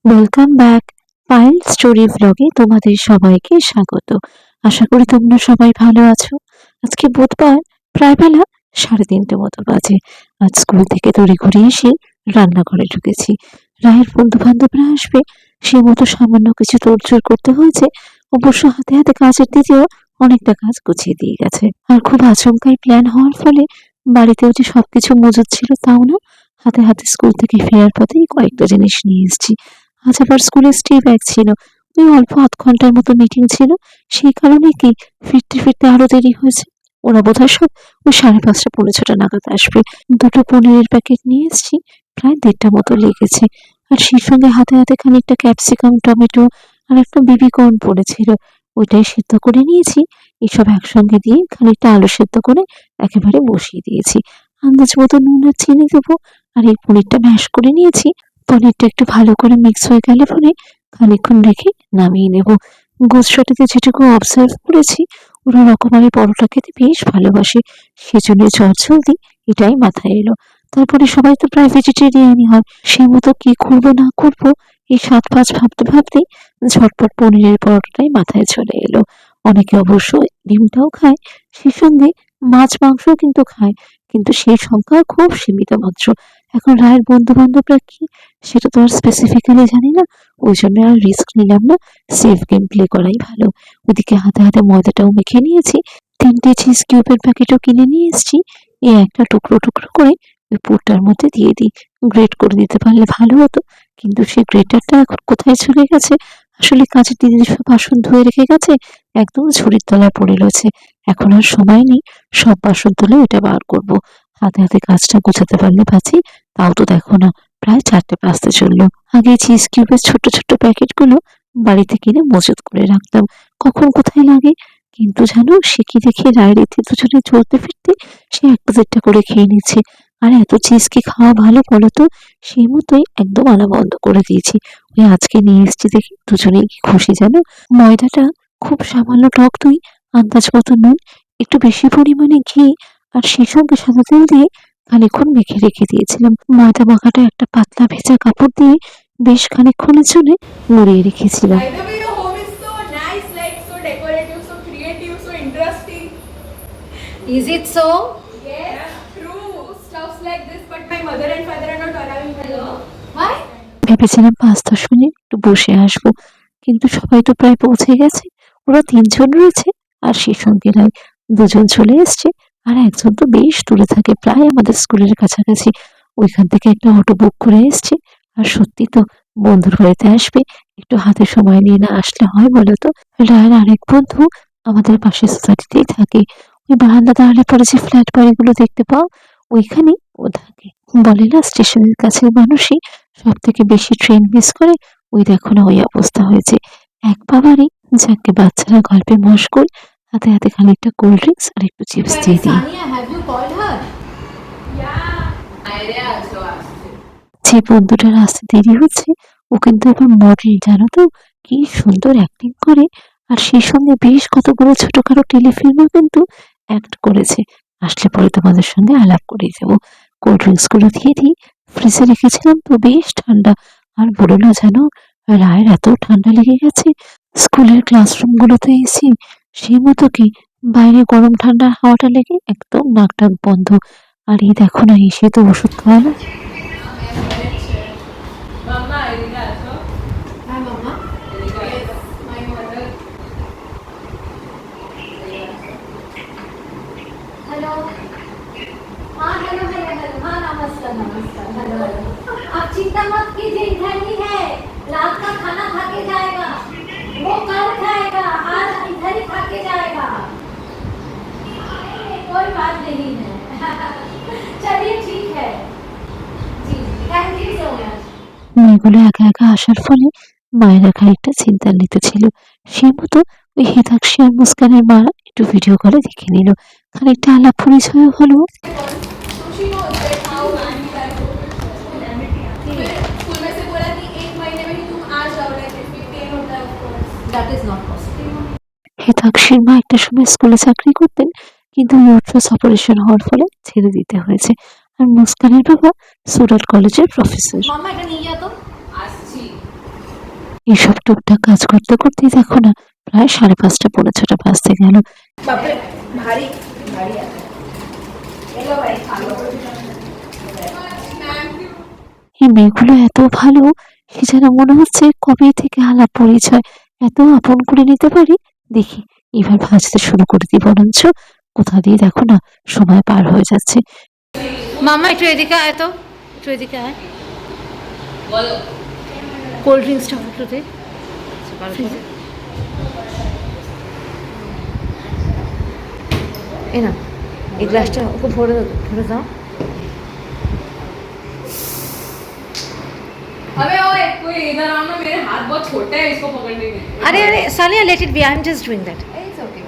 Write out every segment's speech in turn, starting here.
Welcome back Payel story ব্লগে তোমাদের সবাইকে স্বাগত। আশা করি তোমরা সবাই ভালো আছো। আজকে বুধবার, প্রায় বেলা 3:30 মতো বাজে। আজ স্কুল থেকে তড়িঘড়ি এসে রান্নাঘরে ঢুকেছি। রায়ের বন্ধু বান্ধবরা আসবে, সে মতো সামান্য কিছু তোড়জোড় করতে হয়েছে। অবশ্য হাতে হাতে কাজের দিদিও অনেকটা কাজ গুছিয়ে দিয়ে গেছে। আর খুব আচমকাই প্ল্যান হওয়ার ফলে বাড়িতেও যে সবকিছু মজুদ ছিল তাও না, হাতে হাতে স্কুল থেকে ফেরার পথেই কয়েকটা জিনিস নিয়ে এসেছি। আজ আবার স্কুলে স্টে ব্যাক ছিল। ওই অল্প আধ ঘন্টার মতো মিটিং ছিল, সেই কারণে কি ফিরতে ফিরতে আরো দেরি হয়েছে। ওরা বোধহয় সব ওই 5:30 পৌনে 6টা নাগাদ আসবে। দুটো পনিরের প্যাকেট নিয়ে এসেছি, প্রায় 1:30টা মতো লেগেছে। আর সেই সঙ্গে হাতে হাতে খানিকটা ক্যাপসিকাম, টমেটো আর একটা বেবি কর্ন পড়েছিল, ওইটাই সিদ্ধ করে নিয়েছি। এসব একসঙ্গে দিয়ে খানিকটা আলু সেদ্ধ করে একেবারে বসিয়ে দিয়েছি। আন্দাজ মতো নুন আর চিনি দেবো। আর এই পনিরটা ম্যাশ করে নিয়েছি। পনিরটা একটু ভালো করে মিক্স হয়ে গেলে পরে খানিকক্ষণ রেখে নামিয়ে নেব। গুজরাটিতে যেটুকু অবজার্ভ করেছি, ওরা রকমারি পরোটা খেতে বেশ ভালোবাসে, সেজন্য চটজলদি এটাই মাথায় এলো। তারপরে সবাই তো প্রায় ভেজিটেরিয়ানই হয়, সেই মতো কি করবো না করবো এই 7-5 ভাবতে ভাবতেই ঝটপট পনিরের পরোটাটাই মাথায় চলে এলো। অনেকে অবশ্য ডিমটাও খায়, সেই সঙ্গে মাছ মাংসও কিন্তু খায়, কিন্তু সেই সংখ্যা খুব সীমিত মাত্র। এখন রায়ের বন্ধু বান্ধবরা কি, সেটা তো আর স্পেসিফিক্যালি জানি না, ওই জন্য আর রিস্ক নিলাম না। সেফ গেম প্লে করাই ভালো। ওদিকে হাতে হাতে ময়দাটাও মেখে নিয়েছি, 3টে চিজ কিউবের প্যাকেটও কিনে নিয়ে এসেছি। এই একটা টুকরো টুকরো করে ওই পুরটার মধ্যে দিয়ে দিই। গ্রেট করে দিতে পারলে ভালো হতো, কিন্তু সেই গ্রেটারটা এখন কোথায় চলে গেছে। আসলে কাজের দিদির সব বাসন ধুয়ে রেখে গেছে, একদম ঝুড়ির তলায় পড়ে রয়েছে। এখন আর সময় নেই সব বাসন তুলে এটা বার করবো। হাতে হাতে কাজটা গোছাতে পারলে বাঁচি। তাও তো দেখো না, প্রায় 4টে বাজতে চললো। আগে চিজ কিউবের ছোট্ট ছোট্ট প্যাকেটগুলো বাড়িতে কিনে মজুত করে রাখতাম, কখন কোথায় লাগে। কিন্তু জানো, সে কি দেখে রায়ের এতে দুজনে চলতে ফিরতে সে একটা দেড়টা করে খেয়ে নিচ্ছে। আর এত চিজ কি খাওয়া ভালো বলো তো? সেই মতোই একদম আনা বন্ধ করে দিয়েছি। ওই আজকে নিয়ে এসেছি দেখি দুজনেই কি খুশি জানো। ময়দাটা খুব সামান্য টক দই, আন্দাজ মতো নুন, একটু বেশি পরিমাণে ঘি আর সেই সঙ্গে সাদা তেল দিয়ে খানিকক্ষণ মেখে রেখে দিয়েছিলাম। ময়দা মাখাটা একটা পাতলা ভেজা কাপড় দিয়ে বেশ খানিকক্ষণের জন্য মুড়িয়ে রেখেছিলাম। By the way, the home is so nice, like so decorative, so creative, so interesting. Is it so? Yes, true. Stuffs like this, but my mother and father are not allowing me. Why? ভেবেছিলাম 5-10 minute একটু বসে আসবো, কিন্তু সবাই তো প্রায় পৌঁছে গেছে। ওরা 3জন রয়েছে, আর সেই সঙ্গে রায় 2জন চলে এসছে। আর একজন তো বেশ দূরে থাকে, প্রায় আমাদের স্কুলের কাছাকাছি। ওইখান থেকে একটা অটো বুক করে এসছে। আর সত্যি তো, বন্ধুর বাড়িতে আসবে, একটু হাতে সময় নিয়ে না আসলে হয় বলো তো। রায়ের আরেক বন্ধু আমাদের পাশের সোসাইটিতেই থাকে। ওই বারান্দা দাঁড়ালে পরে যে ফ্ল্যাট বাড়িগুলো দেখতে পাও, ওইখানেই ও থাকে। বলে না, স্টেশনের কাছের মানুষই সব থেকে বেশি ট্রেন মিস করে। ওই দেখো না, ওই অবস্থা হয়েছে। এক বাবারই, যাকে বাচ্চারা গল্পে মশগুল, হাতে হাতে খানিকটা কোল্ড ড্রিঙ্কস আর একটু চিপস দিয়ে দিই। Sania, have you called her? Yeah. Idea also asked. যে বন্ধুটার আসতে দেরি হচ্ছে, ও কিন্তু আবার মডেল, জানো তো, কি সুন্দর অ্যাক্টিং করে। আর সেই সঙ্গে বেশ কতগুলো ছোটখাটো টেলিফিল্মেও কিন্তু অ্যাক্ট করেছে। আসলে পরে তোমাদের সঙ্গে আলাপ করিয়ে দেবো। কোল্ড ড্রিঙ্কস গুলো দিয়ে দিই। ফ্রিজে রেখেছিলাম তো বেশ ঠান্ডা। আর বলো না, জানো, রায়ের এত ঠান্ডা লেগে গেছে। স্কুলের ক্লাসরুম গুলোতে এসি, সেই মতো কি বাইরে গরম ঠান্ডা হাওয়াটা লেগে একদম নাক ডাক বন্ধ। আর এই দেখো না, এসে তো ওষুধ খাওয়ালো। Mama, Erika also. Hi, Mama. Erika. Yes, my mother. Hello. हाँ हेलो हेलो हेलो हाँ नमस्कार नमस्कार हेलो हेलो आप चिंता मत कीजिए, इधर ही है। रात का खाना खा के जाएगा, वो कल खाएगा, आज इधर ही खा के जाएगा। कोई बात नहीं है। चलिए ठीक है जी, थैंक यू सो मच। মেয়েগুলো একা একা আসার ফলে মায়েরা খানিকটা চিন্তান্বিত ছিল। সে মতো ওই হেতাক্ষী আর মুস্কানের মা একটু ভিডিও কলে দেখে নিল, খানিকটা আলাপ পরিচয় হলো। So she knows that how I'm that. फिर स्कूल में से बोला कि 1 महीने में ही तुम आ जाओ, like if we pay होता है of course. That is not possible. হেতাক্ষীর মা একটা সময় স্কুলে চাকরি করতেন, কিন্তু ইউট্রাস অপারেশন হওয়ার ফলে ছেড়ে দিতে হয়েছে। আর মুস্কানের বাবা সুরাট কলেজের প্রফেসর। মাম্মা এটা নিয়ে যা তো। আসছি। এইসব টুকটাক কাজ করতে করতেই দেখো না প্রায় 5:30 পৌনে 6টা বাজতে গেল। बाप रे भारी भारी आता है हेलो भाई खा लो এই মেয়েগুলো এত ভালো, সে যেন মনে হচ্ছে কবে থেকে আলাপ পরিচয়, এত আপন করে নিতে পারি। দেখি এবার ভাজতে শুরু করে দিই, বরঞ্চ কোথা দিয়ে দেখো না সময় পার হয়ে যাচ্ছে। মামা একটু এদিকে আয় তো, একটু এদিকে আয়। কোল্ড ড্রিঙ্কসটা একটু দে ফ্রিজে। এ না এই গ্লাসটা ওকে ভরে দাও। अबे ओए कोई इधर आओ ना मेरे हाथ बहुत छोटे हैं इसको पकड़ने में আরে Sania let it be, I am just doing that. It's okay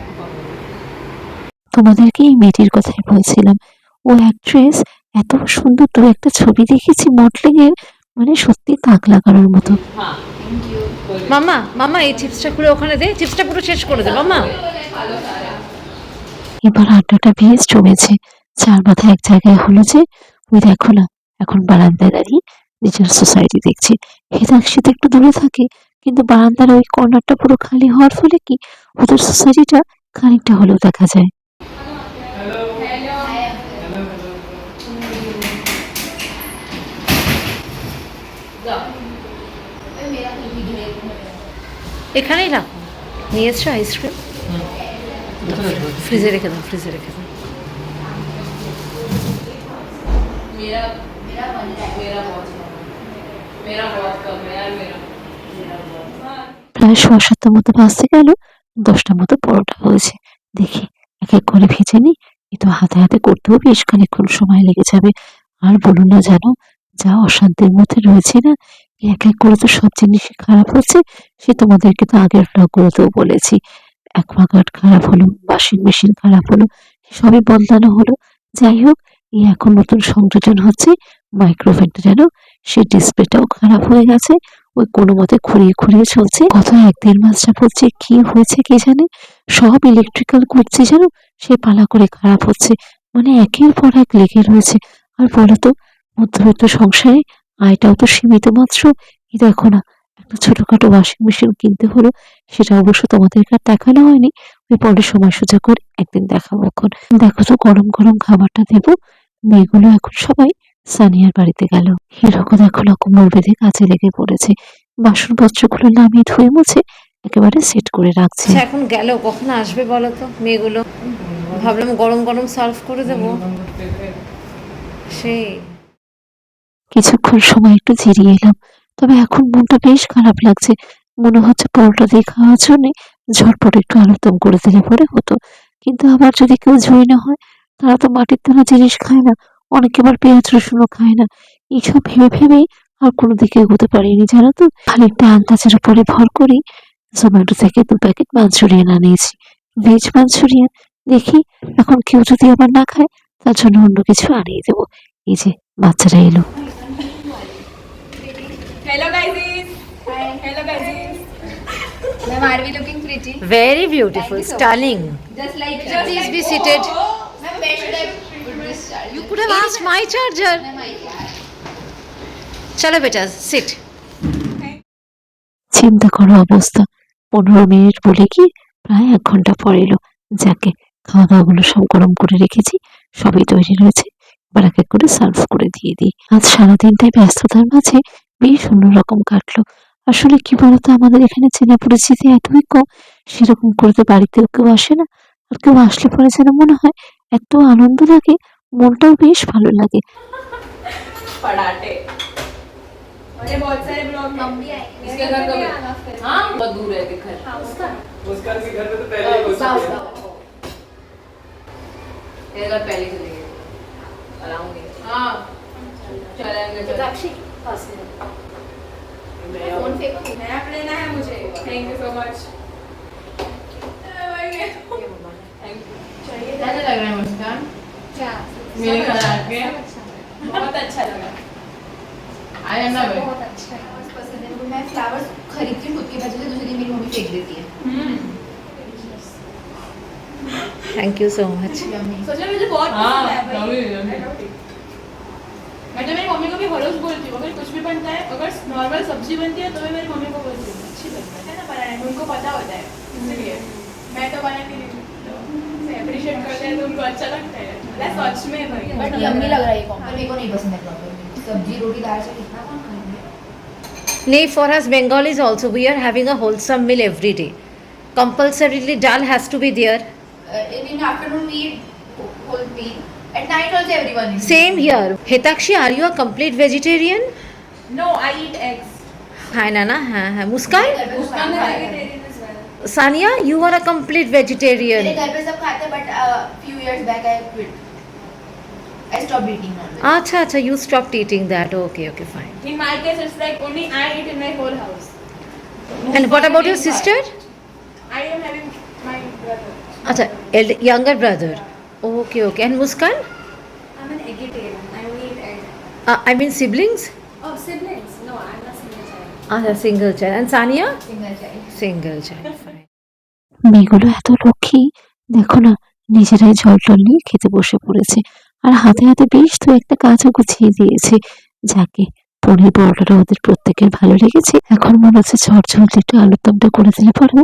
তোমাদেরকে এই মেয়েটির কথাই বলছিলাম, ও অ্যাক্ট্রেস, এত সুন্দর তো একটা ছবি দেখেছি মডেলিং এর, মানে সত্যি তাক লাগানোর মতো। हां थैंक यू মামা এই চিপসটা খুলে ওখানে দে, চিপসটা পুরো শেষ করে দে মামা। खा लो सारा এবার আড্ডাটা বেশ জমেছে। চার মাথা এক জায়গায় হলো যে, ওই দেখো না এখন বারান্দায় দাঁড়িয়ে নিজের সোসাইটি দেখছি। হেদাকশি তো একটু দূরে থাকে, কিন্তু বারান্দার ওই কর্নারটা পুরো খালি হওয়ার ফলে কি ওদের সোসাইটিটা খানিকটা হলেও দেখা যায়। এখানেই রাখো। নিয়ে এসছো আইসক্রিম? ফ্রিজে রেখে দাও, ফ্রিজে রেখে দাও। मेरा मेरा मेरा बहुत मेरा बहुत कम है यार मेरा প্রায় 7:15 মতো বাজতে গেল, 10টার মতো পরোটা হয়েছে। দেখি এক এক করে ভেজে নিই, কিন্তু হাতে হাতে করতেও বেশ খানিকক্ষণ সময় লেগে যাবে। আর বলো না, জানো যা অশান্তির মধ্যে রয়েছে না, এক এক করে তো সব জিনিসই খারাপ হচ্ছে। সে তোমাদেরকে তো আগের ব্লগগুলোতেও বলেছি, অ্যাকোয়াগার্ড খারাপ হলো, ওয়াশিং মেশিন খারাপ হলো, সবই বদলানো হলো। যাই হোক, এই এখন নতুন সংযোজন হচ্ছে মাইক্রোওভেনটা, যেন সেই ডিসপ্লেটাও খারাপ হয়ে গেছে। ওই কোনো মতে খুঁড়িয়ে খুঁড়িয়ে চলছে। গত 1-1.5 মাস যাবত যে কি হয়েছে কে জানে, সব ইলেকট্রিক্যাল করছে যেন সে পালা করে খারাপ হচ্ছে, মানে একের পর এক লেগে রয়েছে। আর বলতো, মধ্যবিত্ত সংসারে আয়টাও তো সীমিত মাত্র। এই দেখো না, একটা ছোটখাটো ওয়াশিং মেশিন কিনতে হলো, সেটা অবশ্য তোমাদেরকে আর দেখানো হয়নি, ওই পরে সময় সুযোগ করে একদিন দেখাবো। এখন দেখো তো গরম গরম খাবারটা দেবো। মেয়েগুলো এখন সবাই সানিয়ার বাড়িতে গেল। হিরোকে দেখো না কোমর বেঁধে কাজে লেগে পড়েছে, বাসনপত্রগুলো নামিয়ে ধুয়ে মুছে একেবারে সেট করে রাখছে। আচ্ছা এখন গেল, কখন আসবে বলো তো মেয়েগুলো? ভাবলাম গরম গরম সার্ভ করে দেবো। সেই কিছুক্ষণ সময় একটু জিরিয়ে এলাম, তবে এখন মনটা বেশ খারাপ লাগছে। মনে হচ্ছে পরোটা দিয়ে খাওয়ার জন্য ঝটপট একটু আলুরদম করে দিলে পরে হতো, কিন্তু আবার যদি কেউ জয়ী না হয়, তারা তো মাটির তোলা জিনিস খায় না, অনেকে আবার পেঁয়াজ রসুনও খায় না। এইসব ভেবে ভেবেই আর কোনো দিকে এগোতে পারিনি, জানো তো। খানিকটা আন্দাজের উপরে ভর করি জোম্যাটো থেকে 2 প্যাকেট মাঞ্চুরিয়ান আনিয়েছি, ভেজ মাঞ্চুরিয়ান। দেখি এখন কেউ যদি আবার না খায়, তার জন্য অন্য কিছু আনিয়ে দেবো। এই যে বাচ্চারা এলো। Hello guys hello guys ma'am are we looking pretty very beautiful, stunning. just like Please be seated. Ma'am where should I put this charger You could have asked my charger. চলো বেটা, sit. চিন্তা করো অবস্থা, 15 minute বলে কি প্রায় 1 ঘন্টা পর এলো। যাকে খাওয়া দাওয়াগুলো সব গরম করে রেখেছি, সবই তৈরি রয়েছে, এবার এক এক করে সার্ভ করে দিয়ে দিই। আজ সারাদিনটাই ব্যস্ততার মাঝে বেশ অন্যরকম কাটলো। আসলে কি বলতো, আমাদের এখানে চেনা পরিচিতি এতই কম, সেরকম করে তো বাড়িতেও কেউ আসে না। আর কেউ আসলে পরে যেন মনে হয় এত আনন্দ লাগে, মনটাও বেশ ভালো লাগে। पराठे अरे बहुत सारे ब्लॉग मम्मी आएंगे इसके घर कभी हाँ बहुत दूर है घर उसका के घर पे तो पहले ही हो सकता है। तेरे घर पहले चले गए आराऊंगी हाँ चलेंगे साक्षी फोन फेंको मैप लेना है मुझे thank you so much thank you कैसा लग रहा है मुस्कान क्या मेरे घर आके बहुत अच्छा लगा आई एम ना बहुत अच्छा है बहुत पसंद है मैं फ्लावर्स खरीदती हूँ खुद के बजाय दूसरे दिन मेरी मम्मी फेंक देती है Thank you so much. सच में मुझे बहुत पसंद है भाई मैं तो मेरी मम्मी को भी हर रोज बोलती हूँ अगर कुछ भी बनता है, अगर नॉर्मल सब्जी बनती है तो मैं मेरी मम्मी को बोलती हूँ है ना बनाने में, उनको पता होता है इसलिए मैं तो बनाती नहीं हूँ, तो अप्रिशिएट करते हैं तो उनको अच्छा लगता है। मतलब सच में भाई बट यम्मी लग रहा है ये कॉम्बो, मेरे को नहीं पसंद है प्रॉपर सब्जी रोटी दाल से कितना कम खाएंगे। Nay, for us Bengalis also, we are having a wholesome meal every day. Compulsorily, dal has to be there. In afternoon we eat whole meal. At night also everyone eats. Same here. Hitakshi, are you a complete vegetarian? No I eat eggs Hi, Nana. Hi. Muskan? मेरे घर पे सब I'm a खाते हैं। vegetarian as well. Sania, you are a complete मेरे vegetarian. घर पे सब खाते हैं but few years back I quit. I stopped eating non-veg. Acha, you stopped eating that. Okay, fine. In my case, it's like only I eat in my whole house. And what about your sister? I am having my brother. Acha, younger brother. Okay. And Muskan? I'm an vegetarian. I only eat egg. I mean siblings? Oh, siblings? No, I'm not single child. Acha, single child. And Sania? Single child. Single child. Fine. মেয়েগুলো এত লক্ষ্মী, দেখো না নিজেরাই জল টল নিয়ে খেতে বসে পড়েছে, আর হাতে হাতে বেশ তো একটা কাজও গুছিয়ে দিয়েছে। যাকে পনির পরোটাটা ওদের প্রত্যেকের ভালো লেগেছে, এখন মনে হচ্ছে ঝড় ঝলতে একটু আলুর দমটা করে দিলে পরে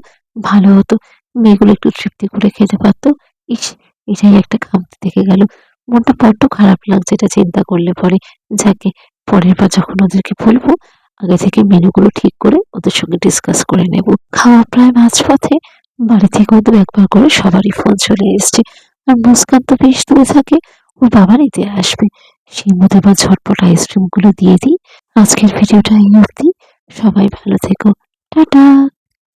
ভালো হতো, মেয়েগুলো একটু তৃপ্তি করে খেতে পারতো। ইস, এটাই একটা খামতি থেকে গেল, মনটা বড্ড খারাপ লাগছে এটা চিন্তা করলে পরে। যাকে পরের বার যখন ওদেরকে বলবো আগে থেকে মেনুগুলো ঠিক করে ওদের সঙ্গে ডিসকাস করে নেব। খাওয়া প্রায় মাঝপথে বাড়ি থেকেও দু একবার করে সবারই ফোন চলে এসছে, আর মুস্কান তো বেশ দূরে থাকে, ওর বাবা নিতে আসবে, সেই মতো এবার ঝটপট আইসক্রিমগুলো দিয়ে দিই। আজকের ভিডিওটা এই অবধি, সবাই ভালো থেকো, টাটা।